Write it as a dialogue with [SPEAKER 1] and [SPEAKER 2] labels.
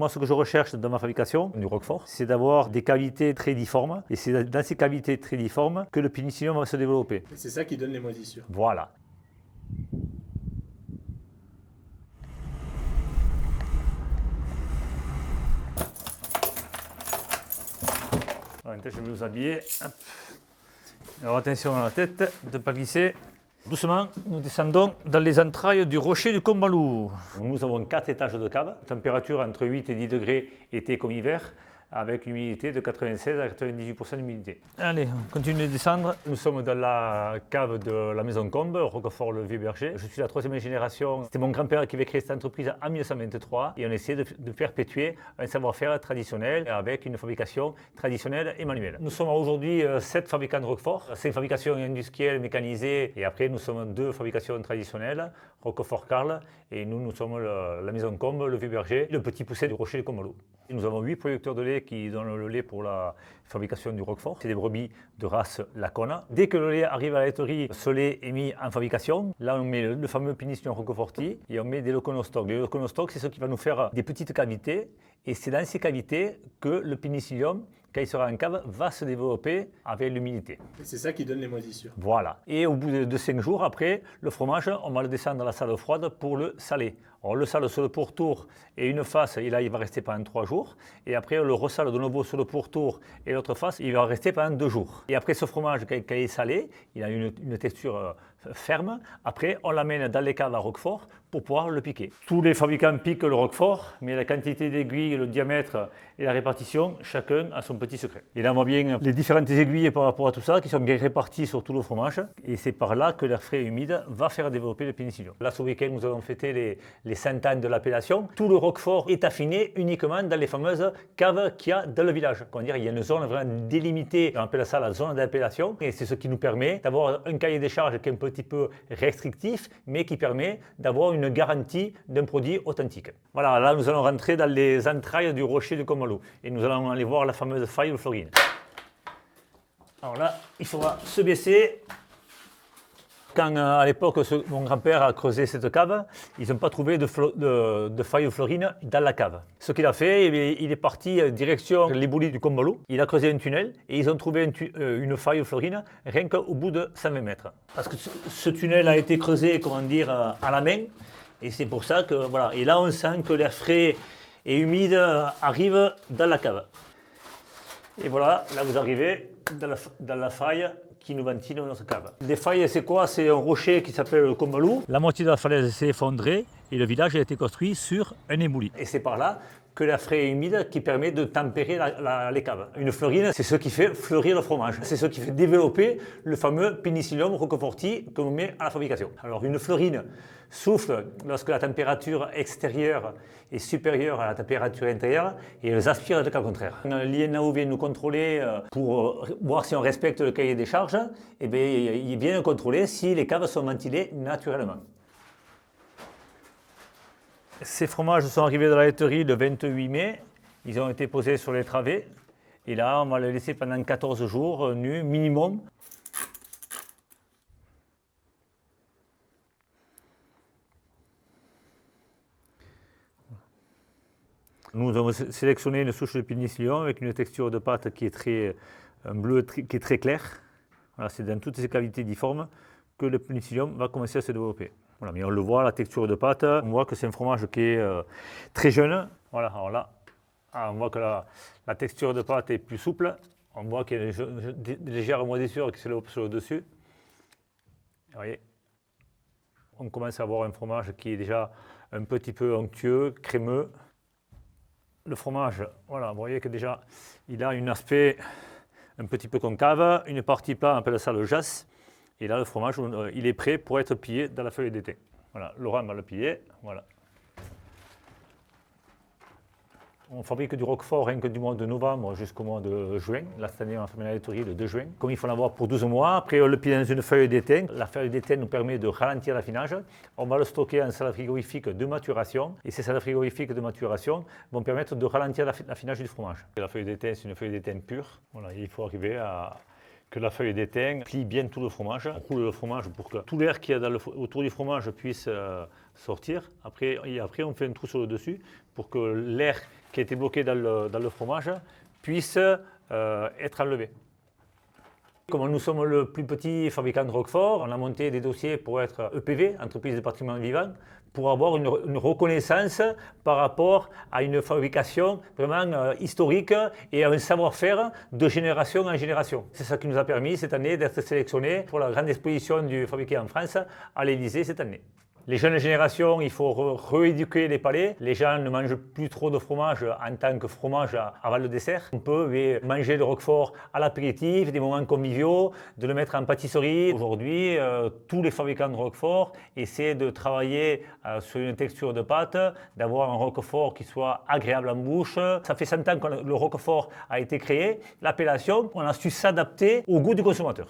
[SPEAKER 1] Moi, ce que je recherche dans ma fabrication du Roquefort, c'est d'avoir des cavités très difformes. Et c'est dans ces cavités très difformes que le pénicillium va se développer.
[SPEAKER 2] C'est ça qui donne les moisissures.
[SPEAKER 1] Voilà. Maintenant, je vais vous habiller. Hop. Alors attention à la tête, de ne pas glisser. Doucement, nous descendons dans les entrailles du rocher du Combalou. Nous avons 4 étages de cave, température entre 8 et 10 degrés été comme hiver, avec une humidité de 96 à 98% d'humidité. Allez, on continue de descendre. Nous sommes dans la cave de la maison Combe, Roquefort le Vieux-Berger. Je suis la 3e génération. C'était mon grand-père qui avait créé cette entreprise en 1923 et on essaie de perpétuer un savoir-faire traditionnel avec une fabrication traditionnelle et manuelle. Nous sommes aujourd'hui 7 fabricants de Roquefort, 5 fabrications industrielles, mécanisées et après nous sommes 2 fabrications traditionnelles, Roquefort Carle et nous sommes la maison Combe, le Vieux-Berger, le petit poussé du rocher du Combalou. Nous avons 8 producteurs de lait qui donnent le lait pour la fabrication du Roquefort. C'est des brebis de race Lacona. Dès que le lait arrive à la laiterie, ce lait est mis en fabrication. Là, on met le fameux pénicillium roqueforti et on met des loconostocs. Les loconostocs, c'est ce qui va nous faire des petites cavités. Et c'est dans ces cavités que le pénicillium, quand il sera en cave, va se développer avec l'humidité.
[SPEAKER 2] C'est ça qui donne les moisissures.
[SPEAKER 1] Voilà. Et au bout de 5 jours, après, le fromage, on va le descendre dans la salle froide pour le saler. On le sale sur le pourtour et une face, et là il va rester pendant 3 jours. Et après on le ressale de nouveau sur le pourtour et l'autre face, il va rester pendant 2 jours. Et après ce fromage, quand il est salé, il a une texture ferme. Après on l'amène dans les caves à Roquefort pour pouvoir le piquer. Tous les fabricants piquent le Roquefort, mais la quantité d'aiguilles, le diamètre et la répartition, chacun a son petit secret. Et là on voit bien les différentes aiguilles par rapport à tout ça, qui sont bien réparties sur tout le fromage. Et c'est par là que l'air frais et humide va faire développer le pénicillium. Là ce week-end nous avons fêté les 100 ans de l'appellation. Tout le Roquefort est affiné uniquement dans les fameuses caves qu'il y a dans le village. Comment dire, il y a une zone vraiment délimitée, on appelle ça la zone d'appellation, et c'est ce qui nous permet d'avoir un cahier des charges qui est un petit peu restrictif, mais qui permet d'avoir une garantie d'un produit authentique. Voilà, là nous allons rentrer dans les entrailles du rocher du Combalou, et nous allons aller voir la fameuse faille florine. Alors là, il faudra se baisser. Quand à l'époque mon grand-père a creusé cette cave, ils n'ont pas trouvé de faille florine dans la cave. Ce qu'il a fait, il est parti direction l'éboulis du Combalou. Il a creusé un tunnel et ils ont trouvé une faille florine rien qu'au bout de 120 mètres. Parce que ce tunnel a été creusé, comment dire, à la main. Et c'est pour ça que, voilà. Et là, on sent que l'air frais et humide arrive dans la cave. Et voilà, là vous arrivez dans la faille qui nous ventile notre cave. Les failles, c'est quoi? C'est un rocher qui s'appelle le Combalou. La moitié de la falaise s'est effondrée et le village a été construit sur un éboulis. Et c'est par là que l'air frais et humide qui permet de tempérer les caves. Une florine, c'est ce qui fait fleurir le fromage. C'est ce qui fait développer le fameux pénicillium roqueforti que l'on met à la fabrication. Alors une florine souffle lorsque la température extérieure est supérieure à la température intérieure et elle aspire le cas contraire. L'INAO vient nous contrôler pour voir si on respecte le cahier des charges. Et bien, il vient contrôler si les caves sont ventilées naturellement. Ces fromages sont arrivés de la laiterie le 28 mai, ils ont été posés sur les travées et là on va les laisser pendant 14 jours nus minimum. Nous avons sélectionné une souche de pénicillium avec une texture de pâte qui est un bleu qui est très clair. Voilà, c'est dans toutes ces cavités difformes que le pénicillium va commencer à se développer. Voilà, mais on le voit, la texture de pâte, on voit que c'est un fromage qui est très jeune. Voilà, alors là, on voit que la texture de pâte est plus souple. On voit qu'il y a des légères moisissures qui se développent sur le dessus. Vous voyez, on commence à avoir un fromage qui est déjà un petit peu onctueux, crémeux. Le fromage, voilà, vous voyez que déjà, il a un aspect un petit peu concave. Une partie plat, on appelle ça le jas. Et là, le fromage, il est prêt pour être plié dans la feuille d'étain. Voilà, Laurent va le plier. Voilà. On fabrique du Roquefort rien que du mois de novembre jusqu'au mois de juin. Là, cette année, on a fermé la laiterie le 2 juin. Comme il faut l'avoir pour 12 mois, après on le plie dans une feuille d'étain. La feuille d'étain nous permet de ralentir l'affinage. On va le stocker en salle frigorifique de maturation. Et ces salles frigorifiques de maturation vont permettre de ralentir l'affinage du fromage. La feuille d'étain, c'est une feuille d'étain pure. Voilà, il faut arriver à que la feuille d'étain plie bien tout le fromage. On roule le fromage pour que tout l'air qu'il y a autour du fromage puisse sortir. Après, on fait un trou sur le dessus pour que l'air qui a été bloqué dans le fromage puisse être enlevé. Comme nous sommes le plus petit fabricant de Roquefort, on a monté des dossiers pour être EPV, entreprise de patrimoine vivant, pour avoir une reconnaissance par rapport à une fabrication vraiment historique et à un savoir-faire de génération en génération. C'est ça qui nous a permis cette année d'être sélectionnés pour la grande exposition du fabriqué en France à l'Élysée cette année. Les jeunes générations, il faut rééduquer les palais. Les gens ne mangent plus trop de fromage en tant que fromage avant le dessert. On peut manger le Roquefort à l'apéritif, des moments conviviaux, de le mettre en pâtisserie. Aujourd'hui, tous les fabricants de Roquefort essaient de travailler sur une texture de pâte, d'avoir un Roquefort qui soit agréable en bouche. Ça fait 100 ans que le Roquefort a été créé. L'appellation, on a su s'adapter au goût du consommateur.